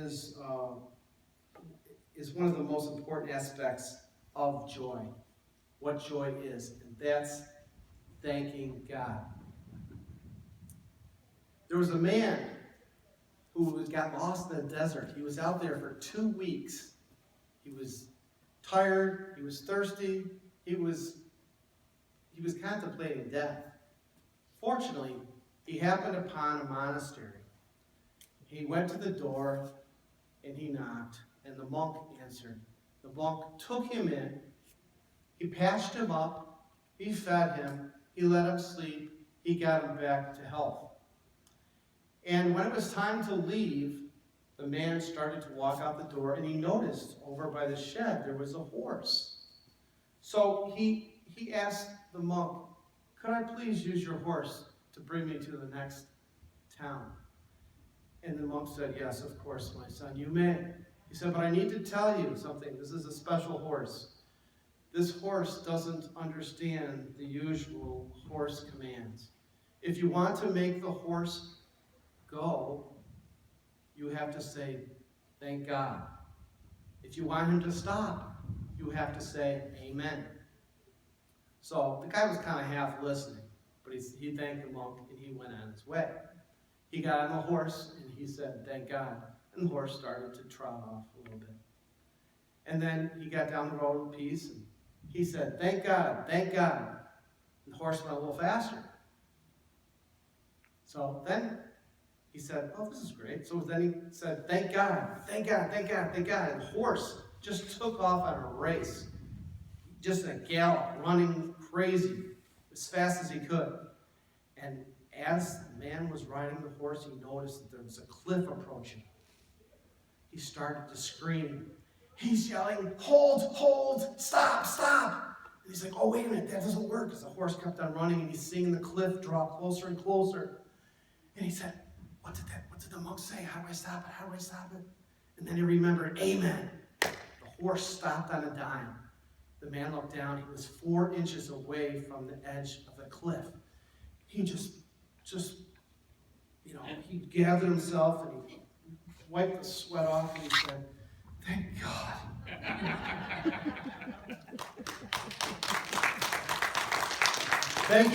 is one of the most important aspects of joy, what joy is, and that's thanking God. There was a man who got lost in the desert. He was out there for 2 weeks. He was tired, he was thirsty, he was contemplating death. Fortunately, he happened upon a monastery. He went to the door and he knocked, and the monk answered. The monk took him in, he patched him up, he fed him, he let him sleep, he got him back to health. And when it was time to leave, the man started to walk out the door, and he noticed over by the shed there was a horse. So he asked the monk, "Could I please use your horse to bring me to the next town?" And the monk said, "Yes, of course, my son, you may." He said, "But I need to tell you something. This is a special horse. This horse doesn't understand the usual horse commands. If you want to make the horse go, you have to say, 'Thank God.' If you want him to stop, you have to say, 'Amen.'" So the guy was kind of half listening, but he thanked the monk and he went on his way. He got on the horse and he said, "Thank God." And the horse started to trot off a little bit. And then he got down the road in peace and he said, "Thank God, thank God." And the horse went a little faster. So then he said, "Oh, this is great." So then he said, "Thank God, thank God, thank God, thank God." And the horse just took off on a race, just in a gallop, running crazy, as fast as he could. And as the man was riding the horse, he noticed that there was a cliff approaching. He started to scream. He's yelling, "Hold, hold, stop, stop." And he's like, "Oh, wait a minute, that doesn't work," because the horse kept on running, and he's seeing the cliff draw closer and closer. And he said, what did the monk say? How do I stop it? How do I stop it? And then he remembered, "Amen." The horse stopped on a dime. The man looked down. He was 4 inches away from the edge of the cliff. He he gathered himself and he wiped the sweat off and he said, "Thank God." Thank you.